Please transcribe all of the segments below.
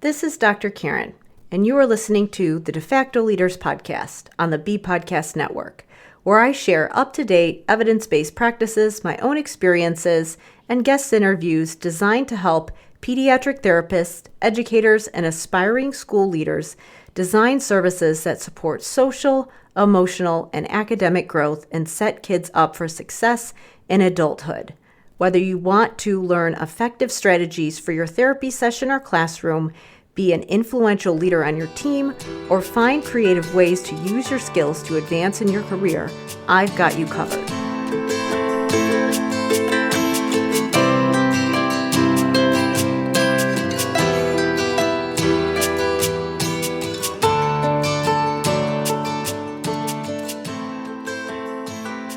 This is Dr. Karen, and you are listening to the De Facto Leaders Podcast on the B Podcast Network, where I share up-to-date, evidence-based practices, my own experiences, and guest interviews designed to help pediatric therapists, educators, and aspiring school leaders design services that support social, emotional, and academic growth and set kids up for success in adulthood. Whether you want to learn effective strategies for your therapy session or classroom, be an influential leader on your team, or find creative ways to use your skills to advance in your career, I've got you covered.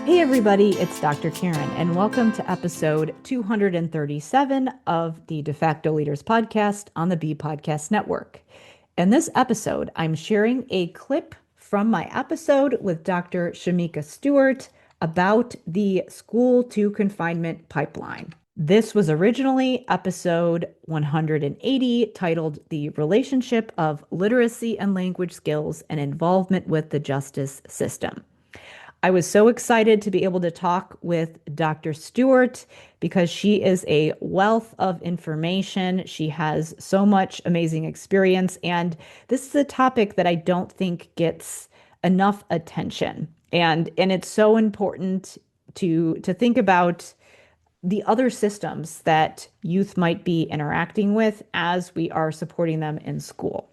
Hey everybody, it's Dr. Karen, and welcome to episode 237 of the De Facto Leaders Podcast on the B Podcast Network. In this episode, I'm sharing a clip from my episode with Dr. Shameka Stewart about the school-to-confinement pipeline. This was originally episode 180, titled The Relationship of Literacy and Language Skills and Involvement with the Justice System. I was so excited to be able to talk with Dr. Stewart because she is a wealth of information. She has so much amazing experience, and this is a topic that I don't think gets enough attention. And it's so important to think about the other systems that youth might be interacting with as we are supporting them in school.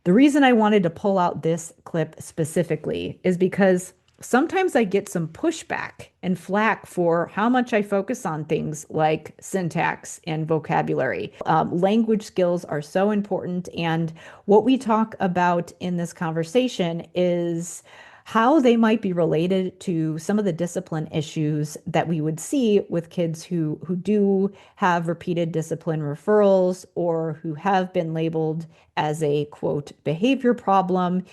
The reason I wanted to pull out this clip specifically is because sometimes I get some pushback and flack for how much I focus on things like syntax and vocabulary. Language skills are so important, and what we talk about in this conversation is how they might be related to some of the discipline issues that we would see with kids who do have repeated discipline referrals or who have been labeled as a, quote, behavior problem,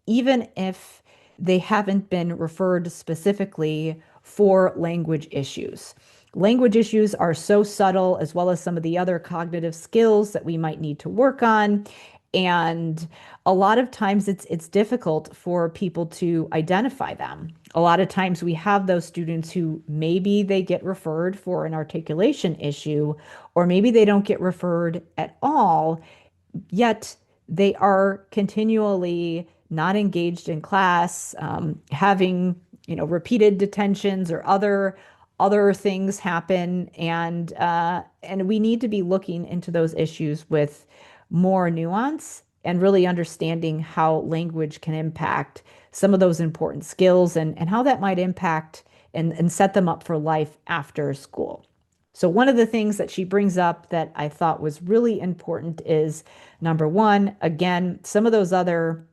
even if they haven't been referred specifically for language issues. Language issues are so subtle, as well as some of the other cognitive skills that we might need to work on. And a lot of times it's difficult for people to identify them. A lot of times we have those students who maybe they get referred for an articulation issue, or maybe they don't get referred at all, yet they are continually not engaged in class, having repeated detentions or other things happen, and we need to be looking into those issues with more nuance and really understanding how language can impact some of those important skills and how that might impact and set them up for life after school. So one of the things that she brings up that I thought was really important is, number one, again, some of those other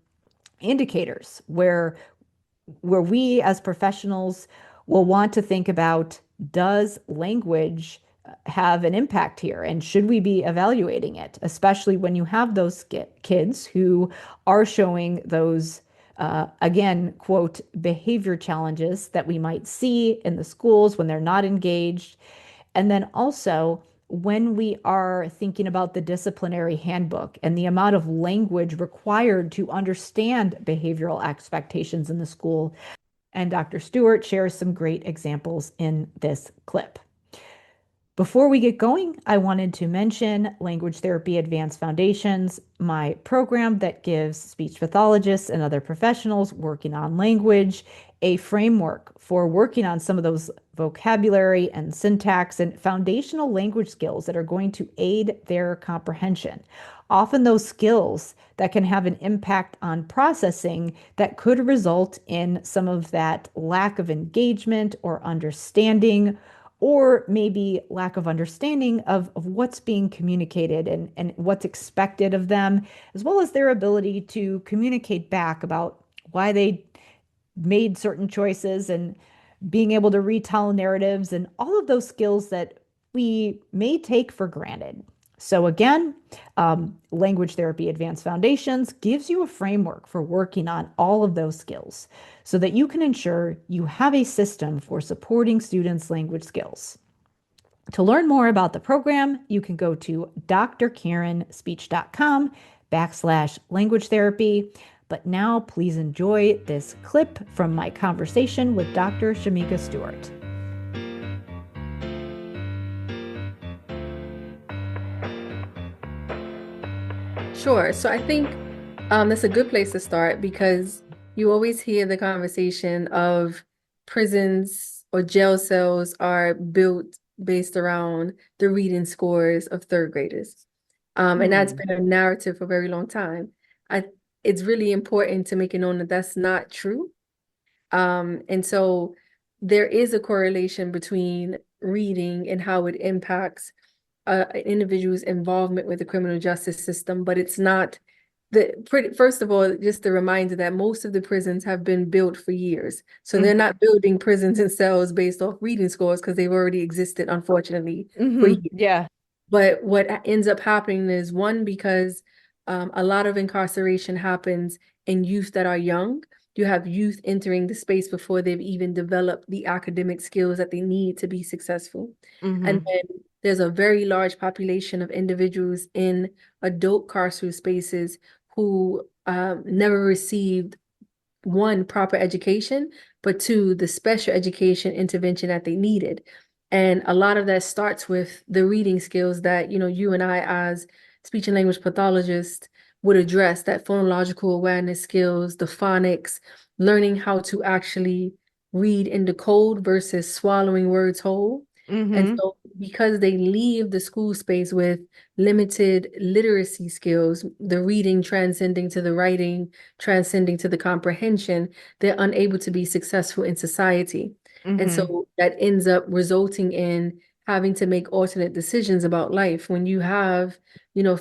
indicators where we as professionals will want to think about, does language have an impact here, and should we be evaluating it, especially when you have those kids who are showing those again, quote, behavior challenges that we might see in the schools when they're not engaged. And then also, when we are thinking about the disciplinary handbook and the amount of language required to understand behavioral expectations in the school. And Dr. Stewart shares some great examples in this clip. Before we get going, I wanted to mention Language Therapy Advanced Foundations, my program that gives speech pathologists and other professionals working on language a framework for working on some of those vocabulary and syntax and foundational language skills that are going to aid their comprehension. Often those skills that can have an impact on processing that could result in some of that lack of engagement or understanding, or maybe lack of understanding of what's being communicated and what's expected of them, as well as their ability to communicate back about why they made certain choices and being able to retell narratives and all of those skills that we may take for granted. So again, Language Therapy Advanced Foundations gives you a framework for working on all of those skills so that you can ensure you have a system for supporting students' language skills. To learn more about the program, you can go to drkarenspeech.com/language therapy. But now please enjoy this clip from my conversation with Dr. Shameka Stewart. Sure. So I think that's a good place to start because you always hear the conversation of prisons or jail cells are built based around the reading scores of third graders. And that's been a narrative for a very long time. I, it's really important to make it known that that's not true. And so there is a correlation between reading and how it impacts an individual's involvement with the criminal justice system, but it's not first of all, just a reminder that most of the prisons have been built for years. So they're not building prisons and cells based off reading scores because they've already existed, unfortunately, for years. Yeah. But what ends up happening is one, because a lot of incarceration happens in youth that are young. You have youth entering the space before they've even developed the academic skills that they need to be successful. And then there's a very large population of individuals in adult carceral spaces who never received one, proper education, but two, the special education intervention that they needed. And a lot of that starts with the reading skills that, you and I as speech and language pathologists would address, that phonological awareness skills, the phonics, learning how to actually read in the code versus swallowing words whole. And so because they leave the school space with limited literacy skills, the reading transcending to the writing, transcending to the comprehension, they're unable to be successful in society. And so that ends up resulting in having to make alternate decisions about life. When you have,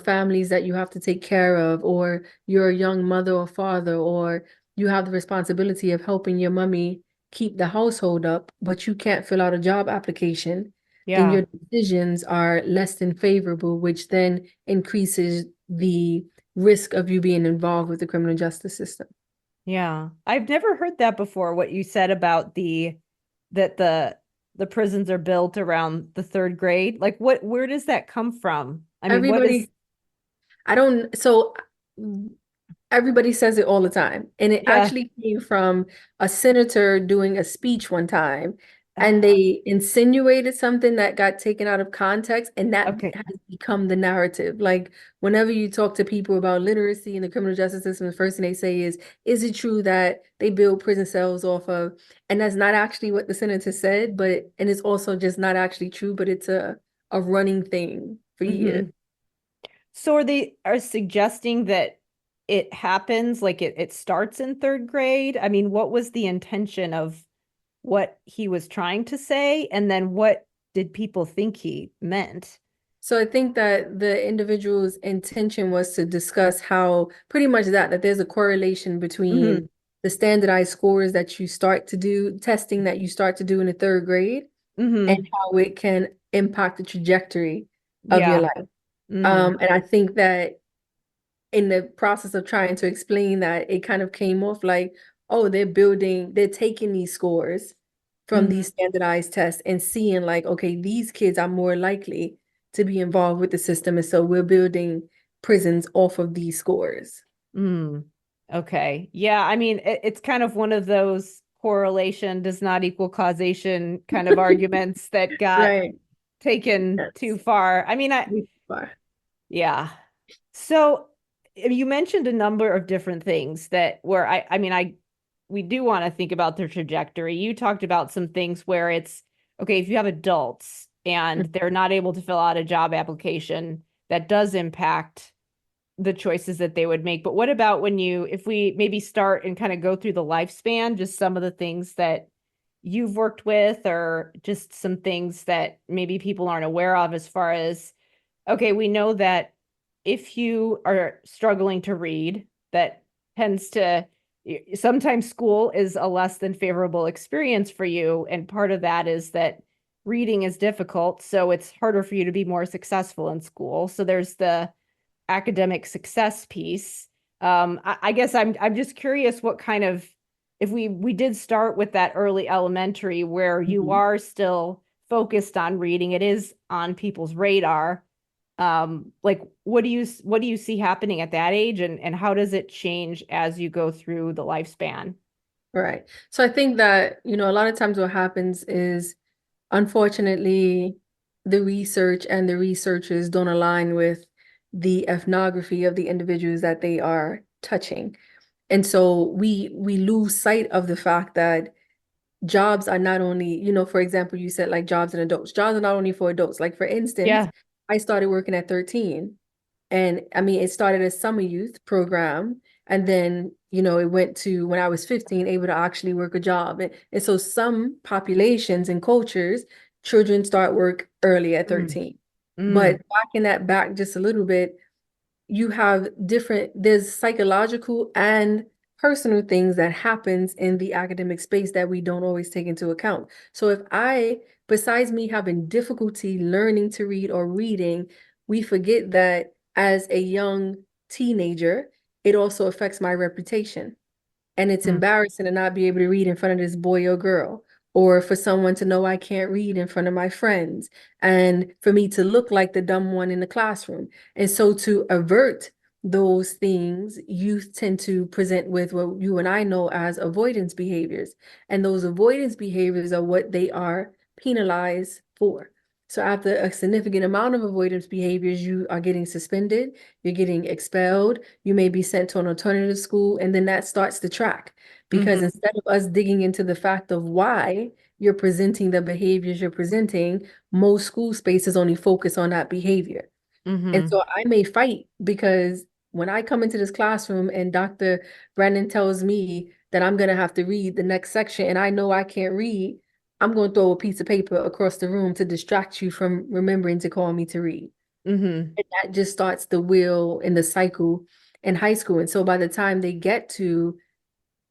families that you have to take care of, or you're a young mother or father, or you have the responsibility of helping your mommy keep the household up, but you can't fill out a job application, then your decisions are less than favorable, which then increases the risk of you being involved with the criminal justice system. Yeah. I've never heard that before, what you said about that the prisons are built around the third grade. Like where does that come from? I mean, what is Everybody, I don't, so everybody says it all the time. And it yeah. actually came from a senator doing a speech one time, and Ah, they insinuated something that got taken out of context, and that okay. has become the narrative. Like whenever you talk to people about literacy in the criminal justice system, the first thing they say is it true that they build prison cells off of, and that's not actually what the senator said, and it's also just not actually true, but it's a running thing for years. So they are suggesting that it happens like it starts in third grade? I mean, what was the intention of what he was trying to say? And then what did people think he meant? So I think that the individual's intention was to discuss how pretty much that there's a correlation between the standardized scores that you start to do, testing that you start to do in the third grade, and Mm-hmm. how it can impact the trajectory of your Yeah. life. Mm. And I think that in the process of trying to explain that, it kind of came off like, oh, they're taking these scores from Mm-hmm. these standardized tests and seeing like, okay, these kids are more likely to be involved with the system. And so we're building prisons off of these scores. Mm. Okay. Yeah. I mean, it's kind of one of those correlation does not equal causation kind of arguments that got Right. taken too Yes. far. I mean, We are. yeah. So you mentioned a number of different things that where I mean, we do want to think about their trajectory. You talked about some things where it's okay, if you have adults and they're not able to fill out a job application, that does impact the choices that they would make. But what about if we maybe start and kind of go through the lifespan, just some of the things that you've worked with, or just some things that maybe people aren't aware of as far as, okay, we know that if you are struggling to read, that tends to sometimes school is a less than favorable experience for you. And part of that is that reading is difficult. So it's harder for you to be more successful in school. So there's the academic success piece. I guess I'm just curious what kind of, if we did start with that early elementary where you Mhm. are still focused on reading. It is on people's radar. Like what do you see happening at that age, and how does it change as you go through the lifespan? Right. So I think that, a lot of times what happens is, unfortunately, the research and the researchers don't align with the ethnography of the individuals that they are touching. And so we lose sight of the fact that jobs are not only, for example, you said like jobs and adults. Jobs are not only for adults. Like for instance, Yeah. I started working at 13. And I mean, it started as summer youth program. And then, it went to when I was 15, able to actually work a job. And so some populations and cultures, children start work early at Mm. 13. Mm. But backing that back just a little bit, you have there's psychological and personal things that happens in the academic space that we don't always take into account. So besides me having difficulty learning to read or reading, we forget that as a young teenager, it also affects my reputation. And it's Mm. embarrassing to not be able to read in front of this boy or girl, or for someone to know I can't read in front of my friends, and for me to look like the dumb one in the classroom. And so to avert those things, youth tend to present with what you and I know as avoidance behaviors. And those avoidance behaviors are what they are penalized for. So after a significant amount of avoidance behaviors, you are getting suspended, you're getting expelled, you may be sent to an alternative school, and then that starts the track. Because Mm-hmm. instead of us digging into the fact of why you're presenting the behaviors you're presenting, most school spaces only focus on that behavior. And Mm-hmm. so I may fight because when I come into this classroom and Dr. Brannan tells me that I'm going to have to read the next section and I know I can't read, I'm going to throw a piece of paper across the room to distract you from remembering to call me to read. Mm-hmm. And that just starts the wheel and the cycle in high school. And so by the time they get to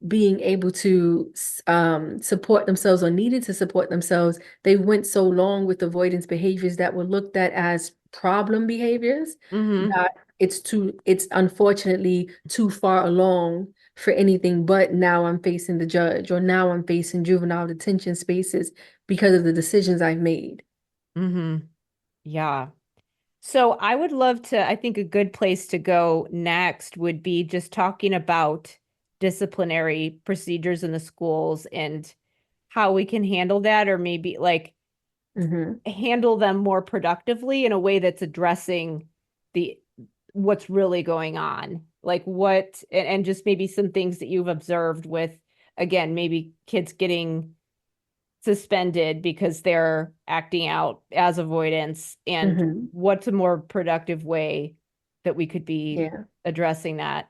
being able to support themselves or needed to support themselves, they went so long with avoidance behaviors that were looked at as problem behaviors Mm-hmm. that it's unfortunately too far along for anything but now I'm facing the judge or now I'm facing juvenile detention spaces because of the decisions I've made. Mm-hmm. Yeah. So I would love to, I think a good place to go next would be just talking about disciplinary procedures in the schools and how we can handle that, or maybe like Hmm. handle them more productively in a way that's addressing the what's really going on. Like and just maybe some things that you've observed with, again, maybe kids getting suspended because they're acting out as avoidance, and Hmm. what's a more productive way that we could be Yeah. addressing that.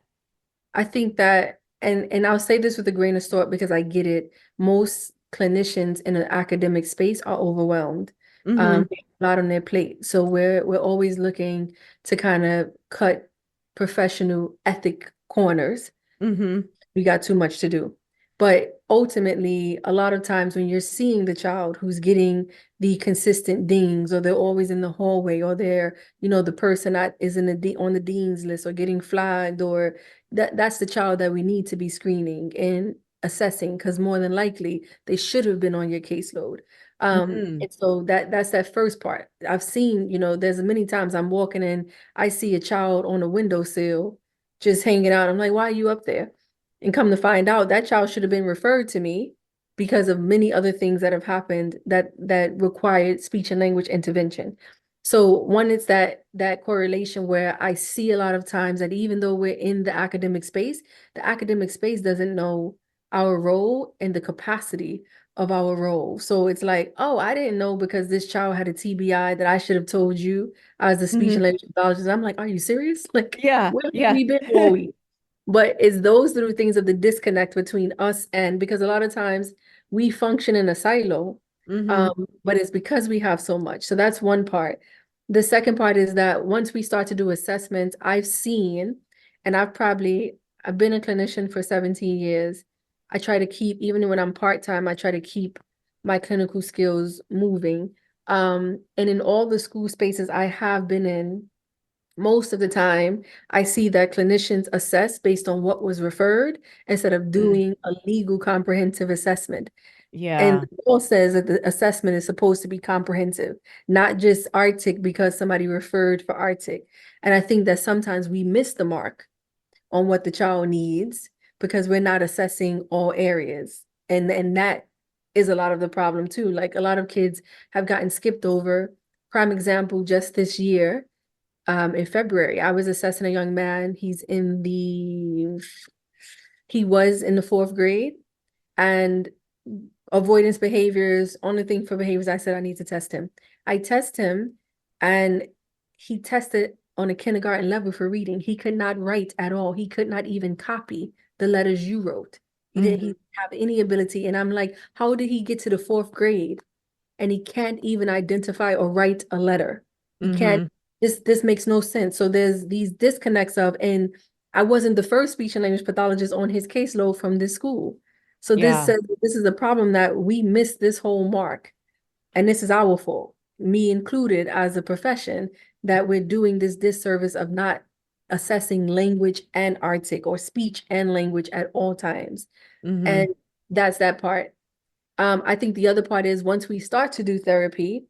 I think that, and I'll say this with a grain of salt because I get it. Most clinicians in an academic space are overwhelmed. Mm-hmm. They have a lot on their plate, so we're always looking to kind of cut professional ethic corners. Mm-hmm. We got too much to do. But ultimately, a lot of times when you're seeing the child who's getting the consistent dings, or they're always in the hallway, or they're, the person that is on the dean's list or getting flagged, or that's the child that we need to be screening and assessing, because more than likely they should have been on your caseload. Mm-hmm. And so that's that first part. I've seen, there's many times I'm walking in, I see a child on a windowsill just hanging out. I'm like, why are you up there? And come to find out, that child should have been referred to me because of many other things that have happened that required speech and language intervention. So one is that correlation where I see a lot of times that even though we're in the academic space doesn't know our role and the capacity of our role. So it's like, oh, I didn't know because this child had a TBI that I should have told you as a speech and Mm-hmm. language pathologist. I'm like, are you serious? Like, Yeah. where have Yeah. we been all week? But it's those little things of the disconnect between us, and because a lot of times we function in a silo, Mm-hmm. but it's because we have so much. So that's one part. The second part is that once we start to do assessments, I've seen, and I've been a clinician for 17 years. I try to keep, even when I'm part-time, I try to keep my clinical skills moving. And in all the school spaces I have been in, most of the time, I see that clinicians assess based on what was referred instead of doing a legal comprehensive assessment. And Yeah. the law says that the assessment is supposed to be comprehensive, not just Arctic because somebody referred for Arctic. And I think that sometimes we miss the mark on what the child needs because we're not assessing all areas. And that is a lot of the problem too. Like a lot of kids have gotten skipped over. Prime example, just this year, in February, I was assessing a young man. He was in the fourth grade, and avoidance behaviors, only thing for behaviors, I said I need to test him. I test him, and he tested on a kindergarten level for reading. He could not write at all. He could not even copy the letters you wrote. He didn't have any ability. And I'm like, how did he get to the fourth grade and he can't even identify or write a letter? He can't. Mm-hmm. This makes no sense. So there's these disconnects of, and I wasn't the first speech and language pathologist on his caseload from this school. So this Yeah. says this is a problem that we missed this whole mark. And this is our fault, me included as a profession, that we're doing this disservice of not assessing language and Arctic or speech and language at all times. Mm-hmm. And that's that part. I think the other part is once we start to do therapy,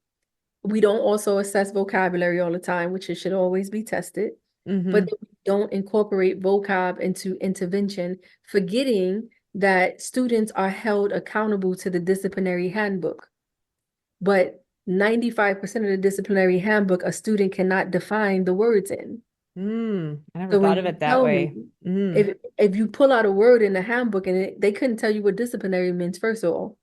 we don't also assess vocabulary all the time, which it should always be tested. But Mm-hmm. then we don't incorporate vocab into intervention, forgetting that students are held accountable to the disciplinary handbook. But 95% of the disciplinary handbook, a student cannot define the words in. I never So when thought of you it that tell me, way. Mm. if you pull out a word in the handbook and they couldn't tell you what disciplinary means, first of all.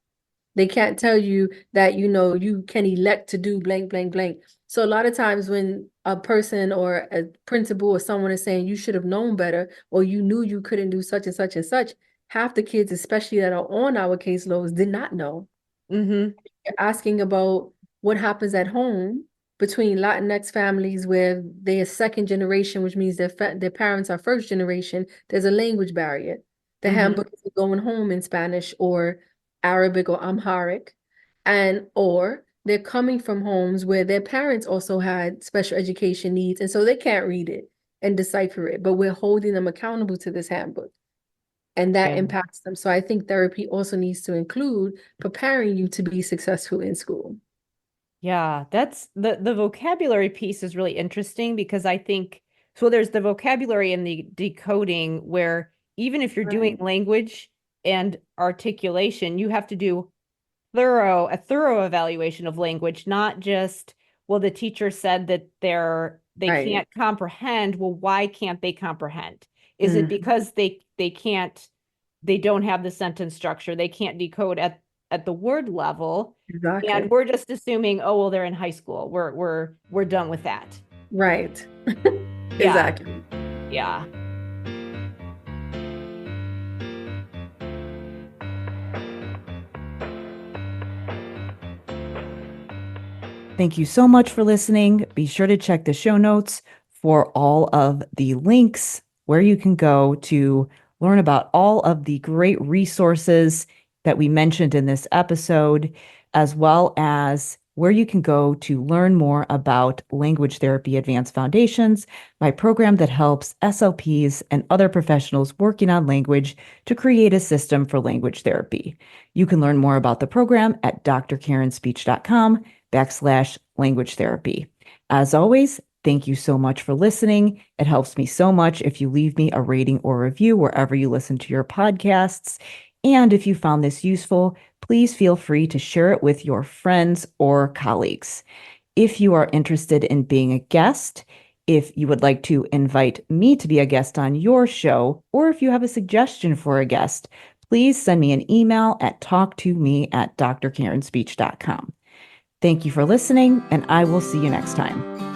They can't tell you that, you can elect to do blank, blank, blank. So a lot of times when a person or a principal or someone is saying you should have known better, or you knew you couldn't do such and such and such, half the kids, especially that are on our caseloads, did not know. Mm-hmm. You're asking about what happens at home between Latinx families where they are second generation, which means their parents are first generation. There's a language barrier. The Mm-hmm. handbook is going home in Spanish or Arabic or Amharic, and or they're coming from homes where their parents also had special education needs, and so they can't read it and decipher it, but we're holding them accountable to this handbook, and that Yeah. impacts them. So I think therapy also needs to include preparing you to be successful in school. Yeah, that's the vocabulary piece is really interesting because I think so there's the vocabulary and the decoding where even if you're doing Right. language and articulation, you have to do a thorough evaluation of language, not just, well, the teacher said that they Right. can't comprehend. Well, why can't they comprehend? Is it Mhm. because they don't have the sentence structure, they can't decode at the word level, and Exactly. we're just assuming, oh, well, they're in high school. We're done with that. Right. Yeah, Exactly. yeah. Thank you so much for listening. Be sure to check the show notes for all of the links where you can go to learn about all of the great resources that we mentioned in this episode, as well as where you can go to learn more about Language Therapy Advanced Foundations, my program that helps SLPs and other professionals working on language to create a system for language therapy. You can learn more about the program at drkarenspeech.com/language therapy. As always, thank you so much for listening. It helps me so much if you leave me a rating or review wherever you listen to your podcasts. And if you found this useful, please feel free to share it with your friends or colleagues. If you are interested in being a guest, if you would like to invite me to be a guest on your show, or if you have a suggestion for a guest, please send me an email at talktome@drkarenspeech.com. Thank you for listening, and I will see you next time.